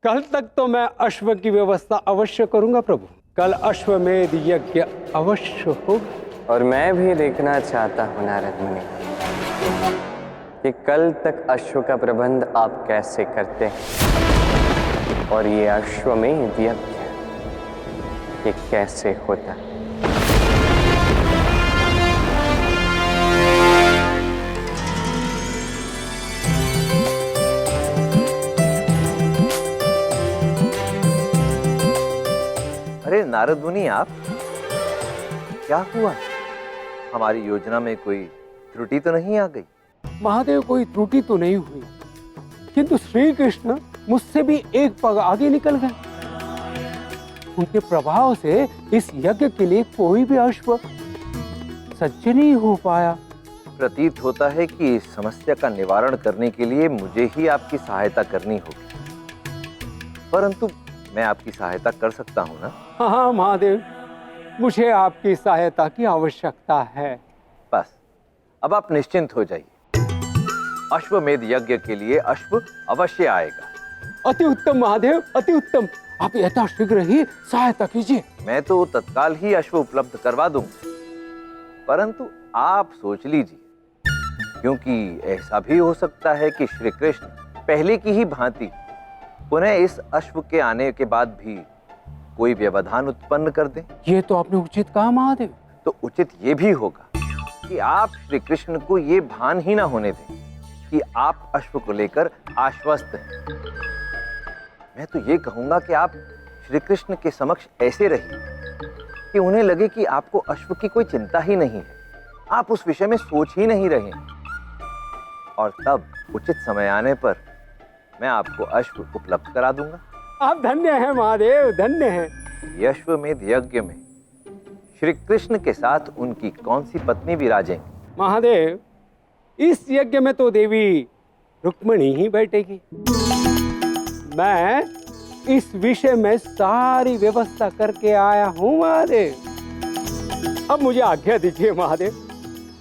कल तक तो मैं अश्व की व्यवस्था अवश्य करूंगा प्रभु। कल अश्वमेध यज्ञ अवश्य होगा। और मैं भी देखना चाहता हूँ नारद मुनि कि कल तक अश्व का प्रबंध आप कैसे करते हैं और ये अश्वमेध यज्ञ ये कैसे होता है। अरे नारद मुनि, आप क्या हुआ? हमारी योजना में कोई त्रुटि तो नहीं आ गई? महादेव, कोई त्रुटि तो नहीं हुई, किंतु श्री कृष्ण मुझसे भी एक पग आगे निकल गए। उनके प्रभाव से इस यज्ञ के लिए कोई भी अश्व सज्ज नहीं हो पाया। प्रतीत होता है कि इस समस्या का निवारण करने के लिए मुझे ही आपकी सहायता करनी होगी, परंतु मैं आपकी सहायता कर सकता हूँ ना? हाँ महादेव, मुझे आपकी सहायता की आवश्यकता है। बस अब आप निश्चिंत हो जाइए। अश्वमेध यज्ञ के लिए अश्व अवश्य आएगा। अति उत्तम महादेव, अति उत्तम। आप यथाशीघ्र ही सहायता कीजिए। मैं तो तत्काल ही अश्व उपलब्ध करवा दूंगा, परंतु आप सोच लीजिए, क्योंकि ऐसा भी हो सकता है कि श्री कृष्ण पहले की ही भांति पुनः इस अश्व के आने के बाद भी कोई व्यवधान उत्पन्न कर दें। ये तो आपने उचित कहा महादेव। तो उचित ये भी होगा कि आप श्री कृष्ण को ये भान ही ना होने दें कि आप अश्व को लेकर आश्वस्त हैं। मैं तो ये कहूंगा कि आप श्री कृष्ण के समक्ष ऐसे रहिए कि उन्हें लगे कि आपको अश्व की कोई चिंता ही नहीं है, आप उस विषय में सोच ही नहीं रहे। और तब उचित समय आने पर मैं आपको अश्व उपलब्ध करा दूंगा। आप धन्य हैं महादेव, धन्य हैं। अश्वमेध यज्ञ में श्री कृष्ण के साथ उनकी कौन सी पत्नी विराजेंगी? महादेव, इस यज्ञ में तो देवी रुक्मिणी ही बैठेगी। मैं इस विषय में सारी व्यवस्था करके आया हूँ महादेव। अब मुझे आज्ञा दीजिए महादेव।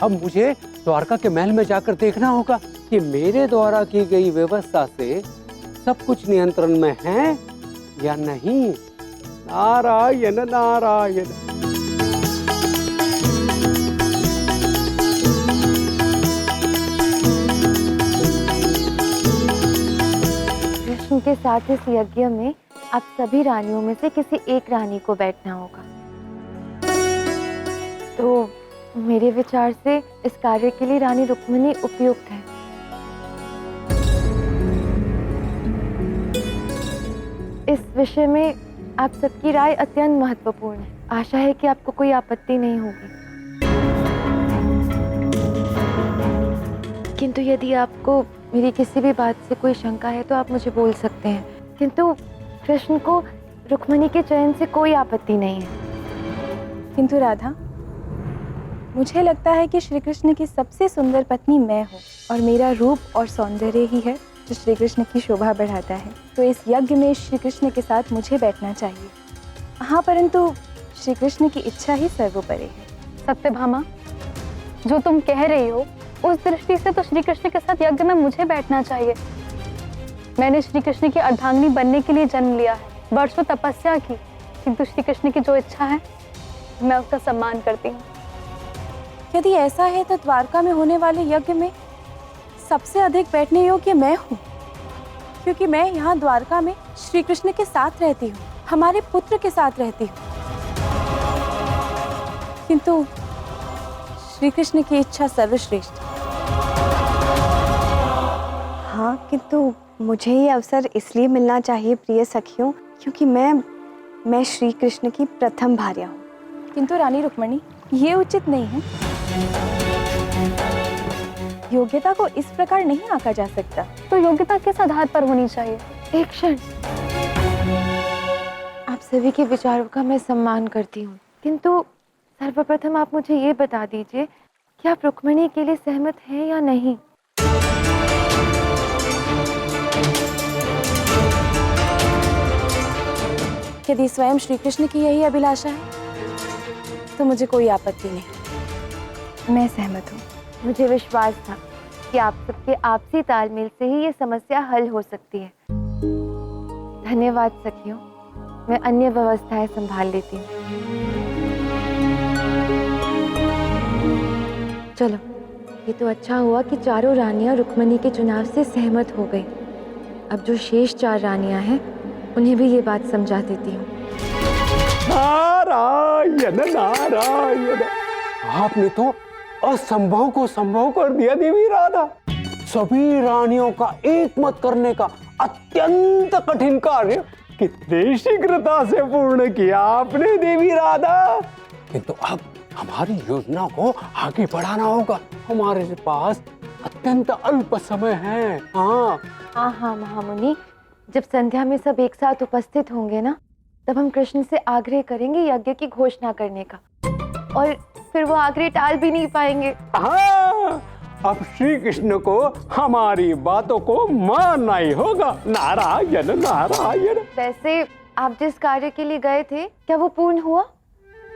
अब मुझे द्वारका के महल में जाकर देखना होगा कि मेरे द्वारा की गई व्यवस्था से सब कुछ नियंत्रण में है या नहीं। नारायण नारायण। कृष्ण के साथ इस यज्ञ में आप सभी रानियों में से किसी एक रानी को बैठना होगा। तो मेरे विचार से इस कार्य के लिए रानी रुक्मिणी उपयुक्त है। इस विषय में आप सबकी राय अत्यंत महत्वपूर्ण है। आशा है कि आपको कोई आपत्ति नहीं होगी, किंतु यदि आपको मेरी किसी भी बात से कोई शंका है तो आप मुझे बोल सकते हैं। किंतु कृष्ण को रुक्मिणी के चयन से कोई आपत्ति नहीं है। किंतु राधा, मुझे लगता है कि श्री कृष्ण की सबसे सुंदर पत्नी मैं हूँ और मेरा रूप और सौंदर्य ही है जो श्री कृष्ण की शोभा बढ़ाता है। तो इस यज्ञ में श्री कृष्ण के साथ मुझे बैठना चाहिए। हाँ, परंतु श्री कृष्ण की इच्छा ही सर्वोपरि है। सत्यभामा, जो तुम कह रही हो उस दृष्टि से तो श्री कृष्ण के साथ यज्ञ में मुझे बैठना चाहिए। मैंने श्री कृष्ण की अर्धांगिनी बनने के लिए जन्म लिया है, वर्षों तपस्या की, किंतु श्री कृष्ण की जो इच्छा है मैं उसका सम्मान करती हूँ। यदि ऐसा है तो द्वारका में होने वाले यज्ञ में सबसे अधिक बैठने योग्य मैं हूँ, क्योंकि मैं यहाँ द्वारका में श्री कृष्ण के साथ रहती हूँ, हमारे पुत्र के साथ रहती हूँ। किंतु श्री कृष्ण की इच्छा सर्वश्रेष्ठ। हाँ, किंतु मुझे ये अवसर इसलिए मिलना चाहिए प्रिय सखियों, क्योंकि मैं श्री कृष्ण की प्रथम भार्या हूँ। किंतु रानी रुक्मिणी, ये उचित नहीं है। योग्यता को इस प्रकार नहीं आंका जा सकता। तो योग्यता किस आधार पर होनी चाहिए? एक क्षण, आप सभी के विचारों का मैं सम्मान करती हूँ, किंतु सर्वप्रथम आप मुझे ये बता दीजिए कि आप रुक्मिणी के लिए सहमत हैं या नहीं। यदि स्वयं श्री कृष्ण की यही अभिलाषा है तो मुझे कोई आपत्ति नहीं। मैं सहमत हूँ। मुझे विश्वास था कि आप सबके आपसी तालमेल से ही ये समस्या हल हो सकती है। धन्यवाद सखियों, मैं अन्य व्यवस्थाएं संभाल लेती हूँ। चलो, ये तो अच्छा हुआ कि चारों रानियां रुक्मणी के चुनाव से सहमत हो गई। अब जो शेष 4 रानियां हैं उन्हें भी ये बात समझा देती हूँ। नारायण नारायण, आपने तो असंभव को संभव कर दिया देवी राधा। सभी रानियों का एक मत करने का अत्यंत कठिन कार्य कितने शीघ्रता से पूर्ण किया आपने देवी राधा। किंतु अब हमारी योजना को आगे बढ़ाना होगा। हमारे पास अत्यंत अल्प समय है। हाँ हाँ महामुनि, जब संध्या में सब एक साथ उपस्थित होंगे ना, तब हम कृष्ण से आग्रह करेंगे यज्ञ की घोषणा करने का, और फिर वो आग्रह टाल भी नहीं पाएंगे। हाँ, अब श्री कृष्ण को हमारी बातों को मानना ही होगा। नारायण नारायण। वैसे आप जिस कार्य के लिए गए थे, क्या वो पूर्ण हुआ?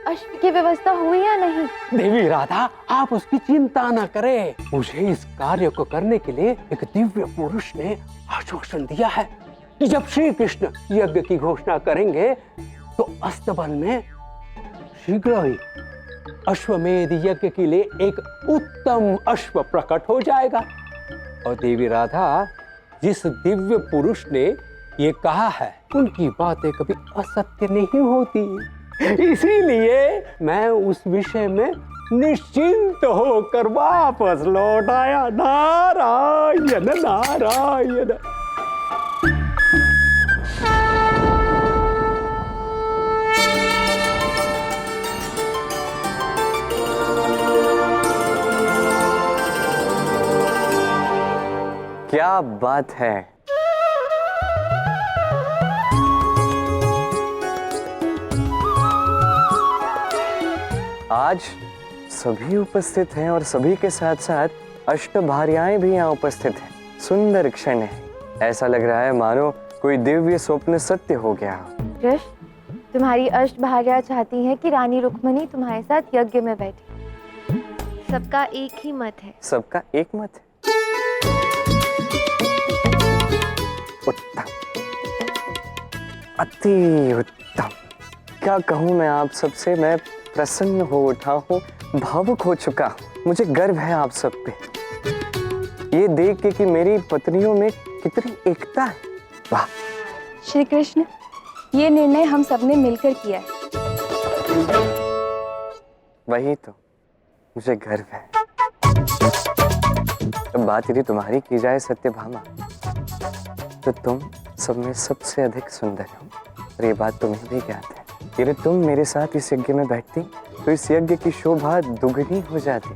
अश्व की व्यवस्था हुई या नहीं? देवी राधा, आप उसकी चिंता न करें। मुझे इस कार्य को करने के लिए एक दिव्य पुरुष ने आश्वासन दिया है कि जब श्री कृष्ण यज्ञ की घोषणा करेंगे तो अस्तबल में शीघ्र ही अश्वमेध यज्ञ के लिए एक उत्तम अश्व प्रकट हो जाएगा। और देवी राधा, जिस दिव्य पुरुष ने ये कहा है, उनकी बातें कभी असत्य नहीं होती। इसीलिए मैं उस विषय में निश्चिंत होकर वापस लौट आया। नारायण नारायण। क्या बात है। आज सभी उपस्थित हैं और सभी के साथ साथ अष्टभार्याएं भी यहाँ उपस्थित हैं। सुंदर क्षण है। ऐसा लग रहा है मानो कोई दिव्य स्वप्न सत्य हो गया। कृष्ण, तुम्हारी अष्टभार्या चाहती है कि रानी रुक्मणी तुम्हारे साथ यज्ञ में बैठे। सबका एक ही मत है। सबका एक मत है। उत्तम, अति उत्तम। क्या कहूँ मैं आप सबसे, मैं प्रसन्न हो उठा हूँ, भावुक हो चुका हूँ। मुझे गर्व है आप सब पे, ये देख के कि मेरी पत्नियों में कितनी एकता है। वाह। श्री कृष्ण, ये निर्णय हम सबने मिलकर किया है। वही तो, मुझे गर्व है। अब बात यदि तुम्हारी की जाए सत्यभामा, तो तुम सब में सबसे अधिक सुंदर हो, और ये बात तुम्हें भी ज्ञात है। यदि तुम मेरे साथ इस यज्ञ में बैठती तो इस यज्ञ की शोभा दुगनी हो जाती।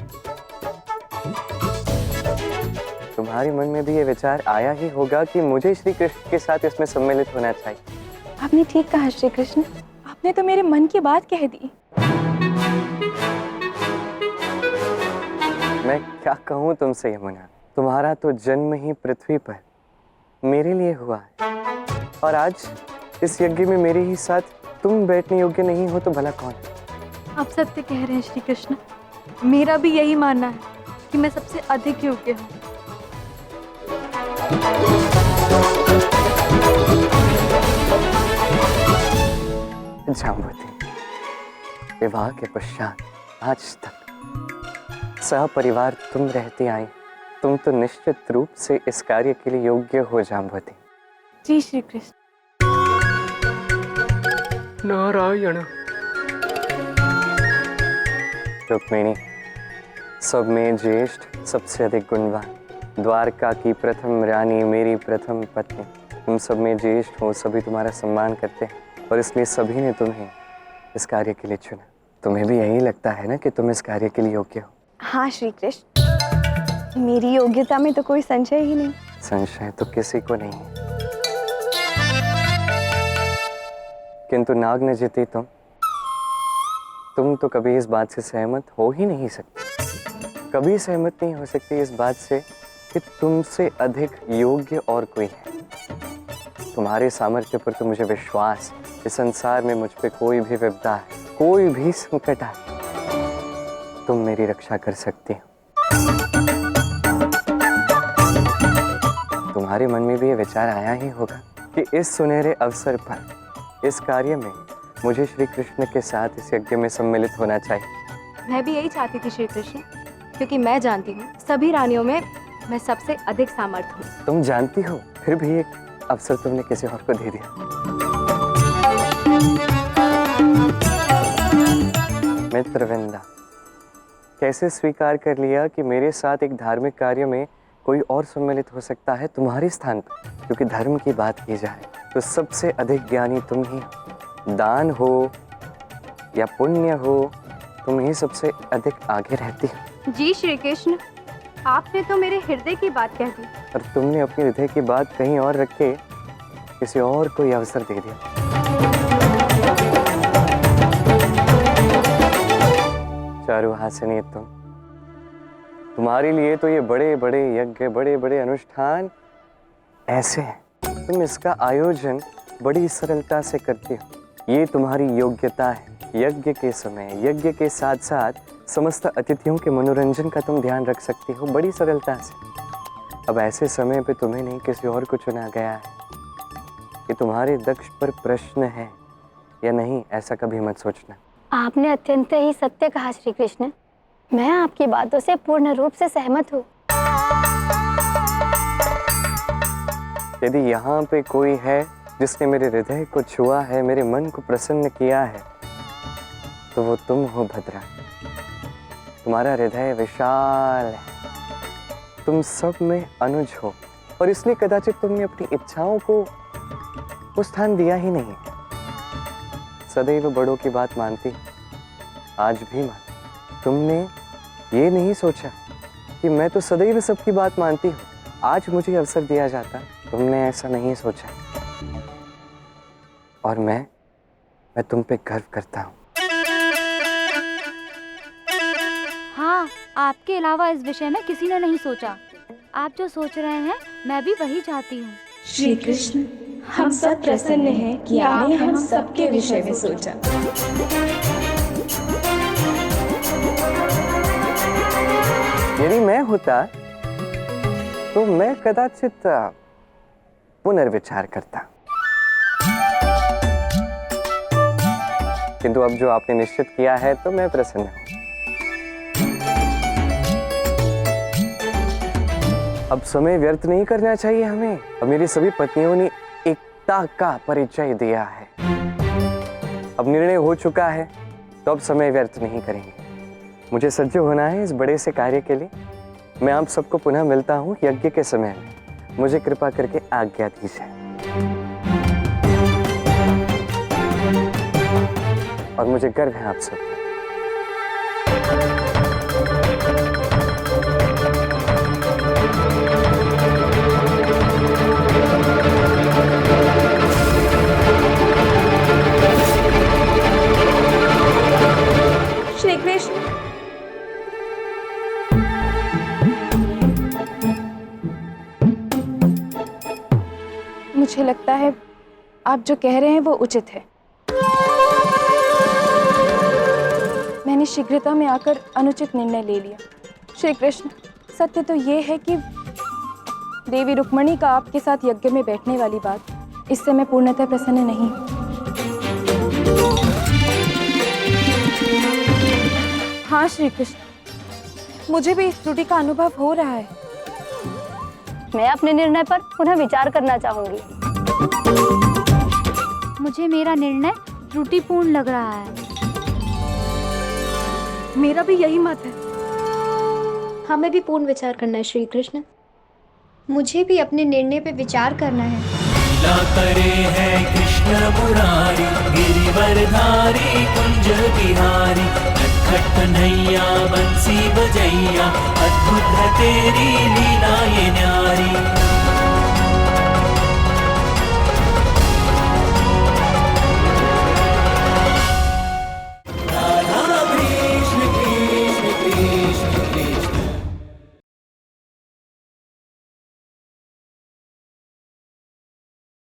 तुम्हारे मन में भी ये विचार आया ही होगा कि मुझे श्री कृष्ण के साथ इसमें सम्मिलित होना चाहिए। आपने ठीक कहा श्री कृष्ण, आपने तो मेरे मन की बात कह दी। मैं क्या कहूँ तुमसे यमुना, तुम्हारा तो जन्म ही पृथ्वी पर मेरे लिए हुआ है, और आज इस यज्ञ में मेरे ही साथ तुम बैठने योग्य नहीं हो तो भला कौन? आप सत्य कह रहे हैं श्री कृष्ण, मेरा भी यही मानना है कि मैं सबसे अधिक योग्य हूँ। जाम्बुवती, विवाह के पश्चात आज तक सपरिवार तुम रहती आई, तुम तो निश्चित रूप से इस कार्य के लिए योग्य हो जाम्बुवती। जी श्री कृष्ण। नारायण। रुक्मिणी, सब में ज्येष्ठ, सबसे अधिक गुणवान, द्वारका की प्रथम रानी, मेरी प्रथम पत्नी, तुम सब में ज्येष्ठ हो, सभी तुम्हारा सम्मान करते हैं, और इसलिए सभी ने तुम्हें इस कार्य के लिए चुना। तुम्हें भी यही लगता है ना कि तुम इस कार्य के लिए योग्य हो? हाँ श्री कृष्ण, मेरी योग्यता में तो कोई संशय ही नहीं। संशय तो किसी को नहीं है, किंतु नाग जीती तुम तो कभी इस बात से सहमत हो ही नहीं सकती। कभी सहमत नहीं हो सकती इस बात से कि तुमसे अधिक योग्य और कोई है। तुम्हारे सामर्थ्य पर तो मुझे विश्वास, इस संसार में मुझ पे कोई भी विपदा है, कोई भी संकट है, तुम मेरी रक्षा कर सकती हो। तुम्हारे मन में भी ये विचार आया ही होगा कि इस सुनहरे अवसर पर इस कार्य में मुझे श्री कृष्ण के साथ इस यज्ञ में सम्मिलित होना चाहिए। मैं भी यही चाहती थी श्री कृष्ण, क्योंकि मैं जानती हूँ सभी रानियों में मैं सबसे अधिक सामर्थ्य हूँ। तुम जानती हो, फिर भी एक अवसर तुमने किसी और को दे दिया। मित्रवृंदा, कैसे स्वीकार कर लिया कि मेरे साथ एक धार्मिक कार्य में कोई और सम्मिलित हो सकता है तुम्हारे स्थान पर? क्योंकि धर्म की बात की जाए तो सबसे अधिक ज्ञानी तुम ही हो। दान हो या पुण्य हो, तुम ही सबसे अधिक आगे रहती हो। जी श्री कृष्ण, आपने तो मेरे हृदय की बात कह दी। और तुमने अपने हृदय की बात कहीं और रख के किसी और को यह अवसर दे दिया। चारुहासिनी, तुम्हारे लिए तो ये बड़े बड़े यज्ञ, बड़े बड़े अनुष्ठान ऐसे हैं। तुम इसका आयोजन बड़ी सरलता से करती हो। ये तुम्हारी योग्यता है। यज्ञ के समय, यज्ञ के साथ साथ समस्त अतिथियों के मनोरंजन का तुम ध्यान रख सकती हो बड़ी सरलता से। अब ऐसे समय पे तुम्हें नहीं किसी और को चुना गया है। कि तुम्हारे दक्ष पर प्रश्न है या नहीं, ऐसा कभी मत सोचना। आपने अत्यंत ही सत्य कहा श्री कृष्ण। मैं आपकी बातों से पूर्ण रूप से सहमत हूँ। यदि यहाँ पे कोई है जिसने मेरे हृदय को छुआ है, मेरे मन को प्रसन्न किया है, तो वो तुम हो भद्रा। तुम्हारा हृदय विशाल है, तुम सब में अनुज हो, और इसलिए कदाचित तुमने अपनी इच्छाओं को वो स्थान दिया ही नहीं। सदैव बड़ों की बात मानती, आज भी मान। तुमने ये नहीं सोचा कि मैं तो सदैव सबकी बात मानती हूँ, आज मुझे अवसर दिया जाता। तुमने ऐसा नहीं सोचा, और मैं तुम पे गर्व करता हूँ। हाँ, आपके अलावा इस विषय में किसी ने नहीं सोचा। आप जो सोच रहे हैं मैं भी वही चाहती हूँ। श्री कृष्ण, हम सब प्रसन्न हैं कि आपने हम सबके विषय में सोचा। यदि मैं होता तो मैं कदाचित पुनर्विचार करता, किंतु अब जो आपने निश्चित किया है तो मैं प्रसन्न हूं। अब समय व्यर्थ नहीं करना चाहिए हमें। अब मेरी सभी पत्नियों ने एकता का परिचय दिया है। अब निर्णय हो चुका है, तो अब समय व्यर्थ नहीं करेंगे। मुझे सज्ज होना है इस बड़े से कार्य के लिए। मैं आप सबको पुनः मिलता हूँ यज्ञ के समय में। मुझे कृपा करके आज्ञा दीजिए। और मुझे गर्व है आप सब पर। श्री कृष्ण, मुझे लगता है आप जो कह रहे हैं वो उचित है। मैंने शीघ्रता में आकर अनुचित निर्णय ले लिया। श्री कृष्ण, सत्य तो ये है कि देवी रुक्मणी का आपके साथ यज्ञ में बैठने वाली बात, इससे मैं पूर्णतः प्रसन्न नहीं हूँ। हाँ श्री कृष्ण, मुझे भी इस त्रुटि का अनुभव हो रहा है। मैं अपने निर्णय पर पुनः विचार करना चाहूंगी। मुझे मेरा निर्णय त्रुटिपूर्ण लग रहा है। मेरा भी यही मत है। हमें भी पूर्ण विचार करना है श्री कृष्ण। मुझे भी अपने निर्णय पे विचार करना है। लीला करे है कृष्ण मुरारी, गिरिवरधारी कुंज बिहारी। खटखट कन्हैया बंसी बजैया, अद्भुत है तेरी लीला ये न्यारी।